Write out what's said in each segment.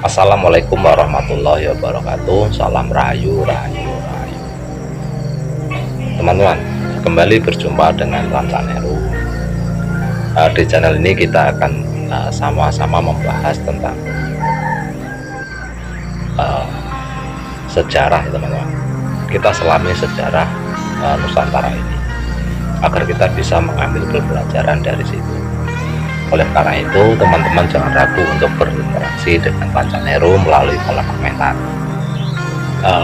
Assalamualaikum warahmatullahi wabarakatuh. Salam rayu, rayu, rayu. Teman-teman, kembali berjumpa dengan Lancaneru. Di channel ini kita akan sama-sama membahas tentang sejarah, teman-teman. Kita selami sejarah Nusantara ini agar kita bisa mengambil pelajaran dari situ. Oleh karena itu, teman-teman jangan ragu untuk berinteraksi dengan Lancaneru melalui kolom komentar.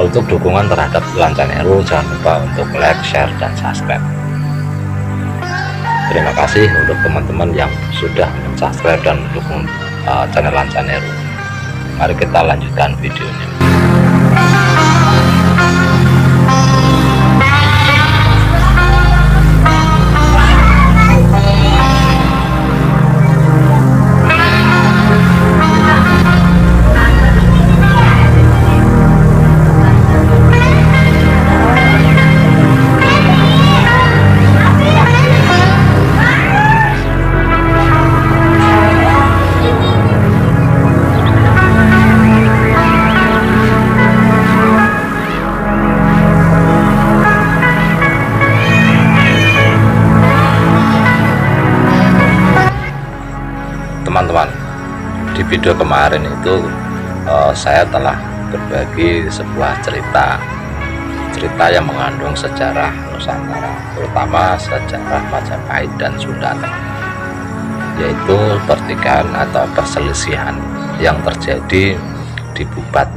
Untuk dukungan terhadap Lancaneru, jangan lupa untuk like, share, dan subscribe. Terima kasih untuk teman-teman yang sudah subscribe dan mendukung channel Lancaneru. Mari kita lanjutkan videonya. Teman-teman, di video kemarin itu saya telah berbagi sebuah cerita yang mengandung sejarah Nusantara, terutama sejarah Majapahit dan Sunda, yaitu pertikaian atau perselisihan yang terjadi di Bubat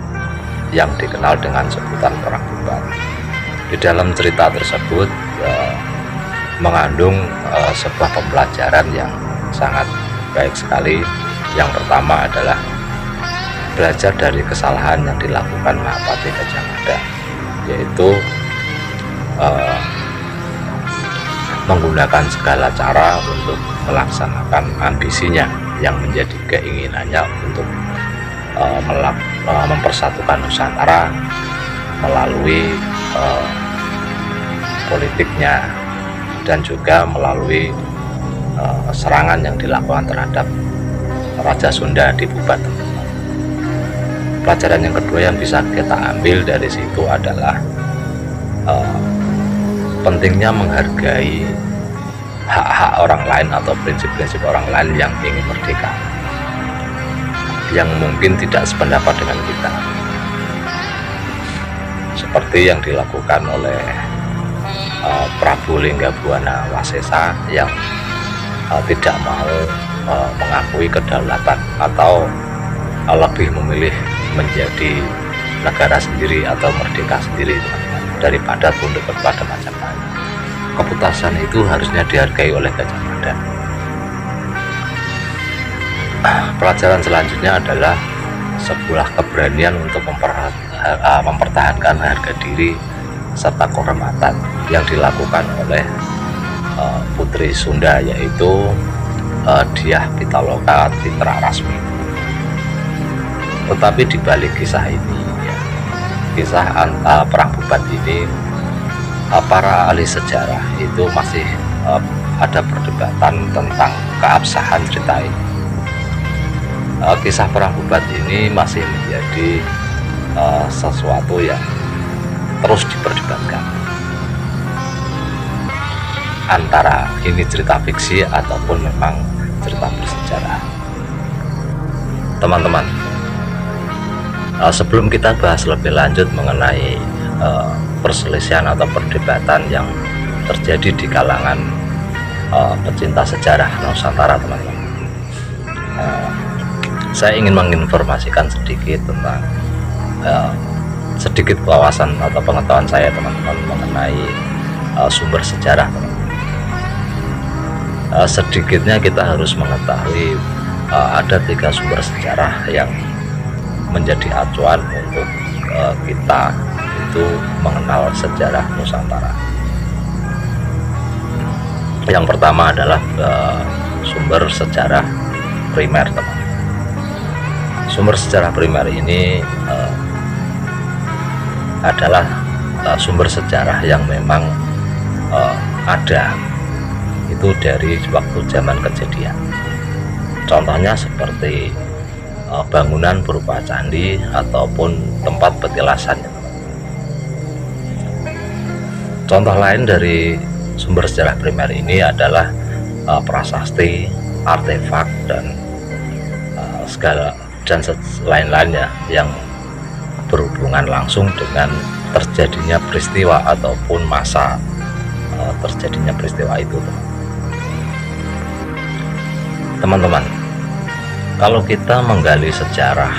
yang dikenal dengan sebutan Perang Bubat. Di dalam cerita tersebut mengandung sebuah pembelajaran yang sangat baik sekali. Yang pertama adalah belajar dari kesalahan yang dilakukan Mahapati Gajah Mada, yaitu menggunakan segala cara untuk melaksanakan ambisinya yang menjadi keinginannya untuk mempersatukan Nusantara melalui politiknya dan juga melalui serangan yang dilakukan terhadap Raja Sunda di Bubat. Pelajaran yang kedua yang bisa kita ambil dari situ adalah pentingnya menghargai hak-hak orang lain atau prinsip-prinsip orang lain yang ingin merdeka, yang mungkin tidak sependapat dengan kita, seperti yang dilakukan oleh Prabu Linggabuana Wasesa yang tidak mau mengakui kedaulatan atau lebih memilih menjadi negara sendiri atau merdeka sendiri daripada tunduk kepada Majapahit. Keputusan itu harusnya dihargai oleh Gajah Mada. Pelajaran selanjutnya adalah sebuah keberanian untuk mempertahankan harga diri serta kehormatan yang dilakukan oleh putri Sunda, yaitu Dyah Pitaloka Citra Rasmi. Tetapi di balik kisah ini, kisah Perang Bubat ini, para ahli sejarah itu masih ada perdebatan tentang keabsahan cerita ini. Kisah Perang Bubat ini masih menjadi sesuatu yang terus diperdebatkan antara ini cerita fiksi ataupun memang cerita bersejarah. Teman-teman, sebelum kita bahas lebih lanjut mengenai perselisihan atau perdebatan yang terjadi di kalangan pecinta sejarah Nusantara, teman-teman, saya ingin menginformasikan sedikit tentang sedikit wawasan atau pengetahuan saya, teman-teman, mengenai sumber sejarah, teman-teman. Sedikitnya kita harus mengetahui ada 3 sumber sejarah yang menjadi acuan untuk kita itu mengenal sejarah Nusantara. Yang pertama adalah sumber sejarah primer, teman. Sumber sejarah primer ini adalah sumber sejarah yang memang ada itu dari waktu zaman kejadian. Contohnya seperti bangunan berupa candi ataupun tempat petilasan. Contoh lain dari sumber sejarah primer ini adalah prasasti, artefak, dan segala dan lain-lainnya yang berhubungan langsung dengan terjadinya peristiwa ataupun masa terjadinya peristiwa itu. Teman-teman, kalau kita menggali sejarah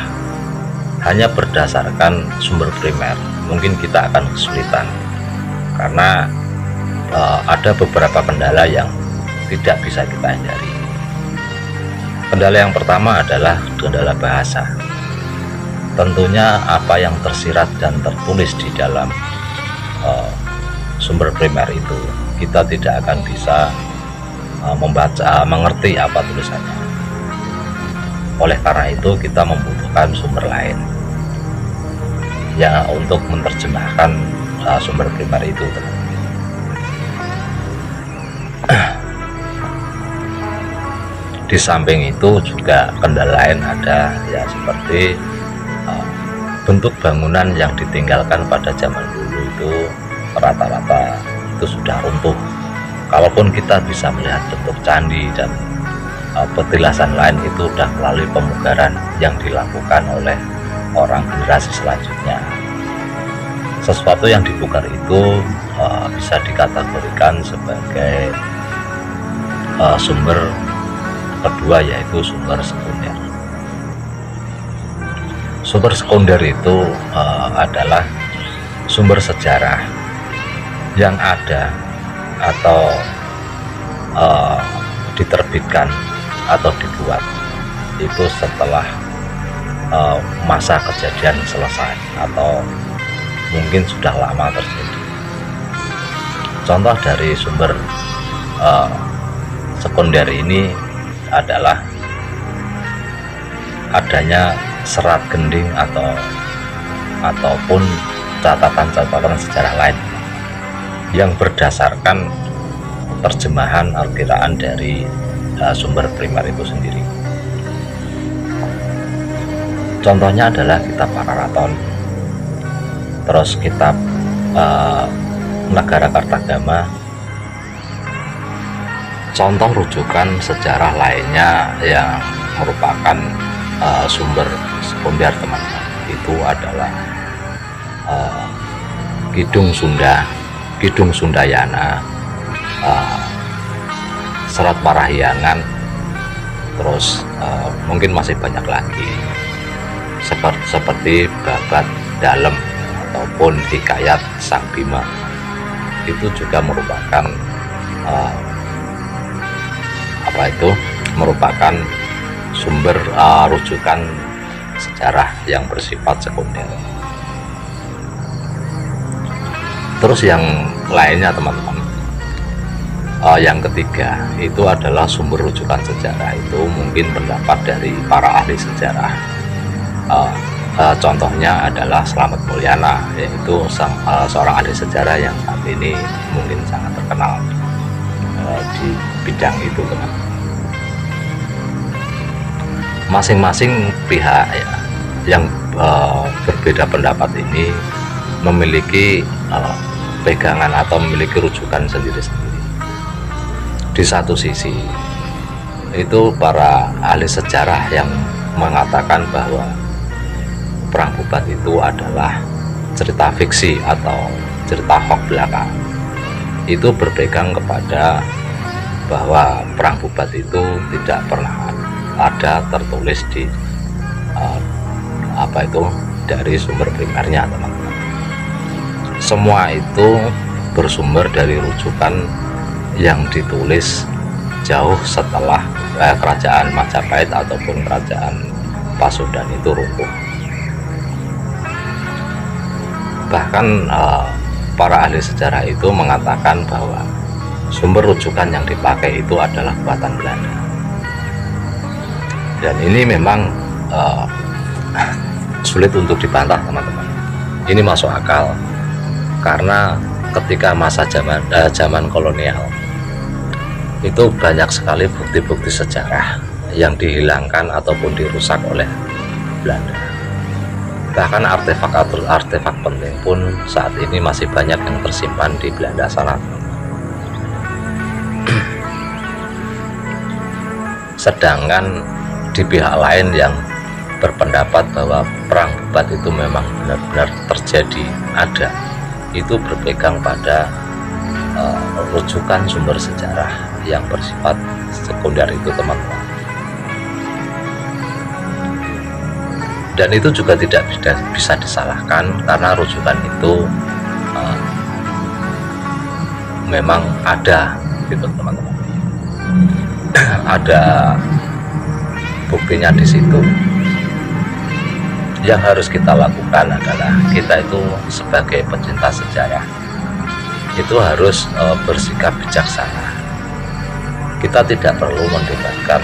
hanya berdasarkan sumber primer, mungkin kita akan kesulitan karena ada beberapa kendala yang tidak bisa kita hindari. Kendala yang pertama adalah kendala bahasa. Tentunya apa yang tersirat dan tertulis di dalam sumber primer itu kita tidak akan bisa mengerti apa tulisannya. Oleh karena itu kita membutuhkan sumber lain ya untuk menerjemahkan sumber primer itu. Di samping itu juga kendala lain ada ya, seperti bentuk bangunan yang ditinggalkan pada zaman dulu itu rata-rata itu sudah runtuh. Kalaupun kita bisa melihat bentuk candi dan petilasan lain, itu sudah melalui pemugaran yang dilakukan oleh orang generasi selanjutnya. Sesuatu yang dipugar itu bisa dikategorikan sebagai sumber kedua, yaitu sumber sekunder. Sumber sekunder itu adalah sumber sejarah yang ada atau diterbitkan atau dibuat itu setelah masa kejadian selesai atau mungkin sudah lama terjadi. Contoh dari sumber sekunder ini adalah adanya serat gending ataupun catatan-catatan sejarah lain yang berdasarkan terjemahan Al-Qur'an dari sumber primer itu sendiri. Contohnya adalah kitab Pararaton, terus kitab Negara Kartagama. Contoh rujukan sejarah lainnya yang merupakan sumber sekunder, teman-teman, itu adalah Kidung Sundayana, Serat Parahyangan, terus mungkin masih banyak lagi seperti Babat Dalem ataupun Hikayat Sang Bima. Itu juga merupakan merupakan sumber rujukan sejarah yang bersifat sekunder. Terus yang lainnya, teman-teman, yang ketiga itu adalah sumber rujukan sejarah. Itu mungkin pendapat dari para ahli sejarah. Contohnya adalah Slamet Mulyana, yaitu seorang ahli sejarah yang saat ini mungkin sangat terkenal di bidang itu, teman. Masing-masing pihak ya, yang berbeda pendapat ini memiliki pegangan atau memiliki rujukan sendiri-sendiri. Di satu sisi itu para ahli sejarah yang mengatakan bahwa Perang Bubat itu adalah cerita fiksi atau cerita hoax belaka. Itu berpegang kepada bahwa Perang Bubat itu tidak pernah ada tertulis di dari sumber primernya, teman-teman. Semua itu bersumber dari rujukan yang ditulis jauh setelah kerajaan Majapahit ataupun kerajaan Pasundan itu runtuh. Bahkan para ahli sejarah itu mengatakan bahwa sumber rujukan yang dipakai itu adalah buatan Belanda. Dan ini memang sulit untuk dibantah, teman-teman. Ini masuk akal karena ketika masa zaman kolonial itu banyak sekali bukti-bukti sejarah yang dihilangkan ataupun dirusak oleh Belanda. Bahkan artefak penting pun saat ini masih banyak yang tersimpan di Belanda sana. Sedangkan di pihak lain yang berpendapat bahwa perang Bubat itu memang benar-benar terjadi, ada, itu berpegang pada rujukan sumber sejarah yang bersifat sekunder itu, teman-teman. Dan itu juga tidak bisa disalahkan karena rujukan itu memang ada gitu, teman-teman. Ada buktinya di situ. Yang harus kita lakukan adalah kita itu sebagai pencinta sejarah itu harus bersikap bijaksana. Kita tidak perlu mendebatkan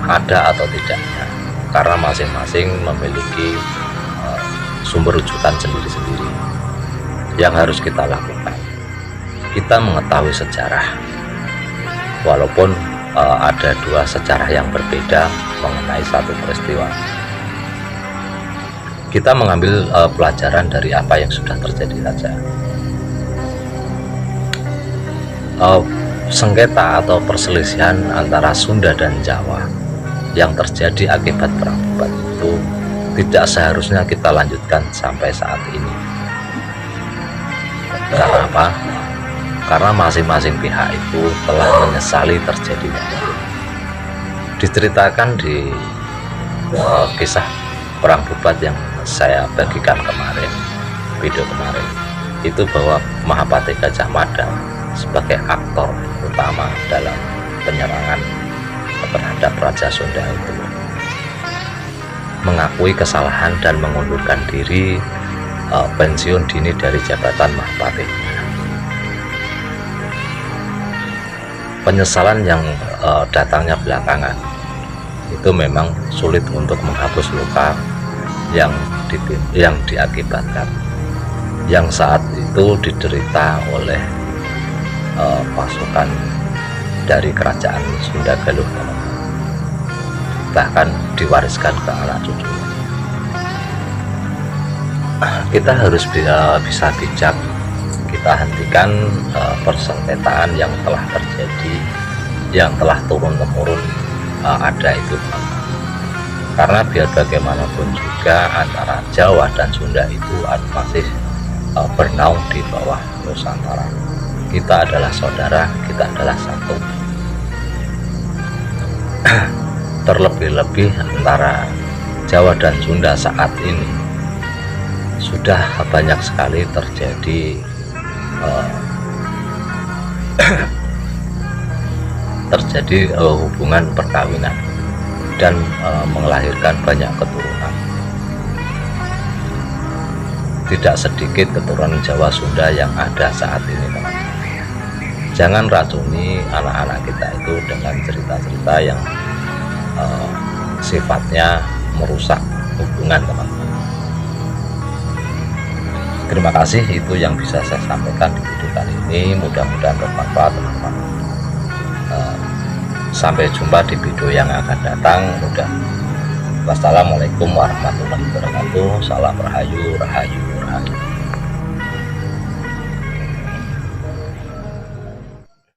ada atau tidaknya, karena masing-masing memiliki sumber rujukan sendiri-sendiri. Yang harus kita lakukan, kita mengetahui sejarah, walaupun ada dua sejarah yang berbeda mengenai satu peristiwa. Kita mengambil pelajaran dari apa yang sudah terjadi saja. Sengketa atau perselisihan antara Sunda dan Jawa yang terjadi akibat perang Bubat itu tidak seharusnya kita lanjutkan sampai saat ini. Karena apa? Karena masing-masing pihak itu telah menyesali terjadinya. Diceritakan di kisah perang Bubat yang saya bagikan kemarin, video kemarin, itu bahwa Mahapati Gajah Mada sebagai aktor utama dalam penyerangan terhadap Raja Sunda itu mengakui kesalahan dan mengundurkan diri, pensiun dini dari jabatan Mahapati. Penyesalan yang datangnya belakangan itu memang sulit untuk menghapus luka yang diakibatkan, yang saat itu diderita oleh pasukan dari kerajaan Sunda Galuh, bahkan diwariskan ke anak cucu. Kita harus bisa bijak, kita hentikan persengketaan yang telah terjadi, yang telah turun-temurun ada itu, karena biar bagaimanapun juga antara Jawa dan Sunda itu masih bernaung di bawah Nusantara. Kita adalah saudara, kita adalah satu. Terlebih-lebih antara Jawa dan Sunda saat ini sudah banyak sekali terjadi hubungan perkawinan dan melahirkan banyak keturunan. Tidak sedikit keturunan Jawa Sunda yang ada saat ini, teman-teman. Jangan racuni anak-anak kita itu dengan cerita-cerita yang sifatnya merusak hubungan, teman-teman. Terima kasih, itu yang bisa saya sampaikan di video kali ini. Mudah-mudahan bermanfaat, teman-teman. Sampai jumpa di video yang akan datang. Wassalamualaikum warahmatullahi wabarakatuh. Salam rahayu, rahayu, rahayu.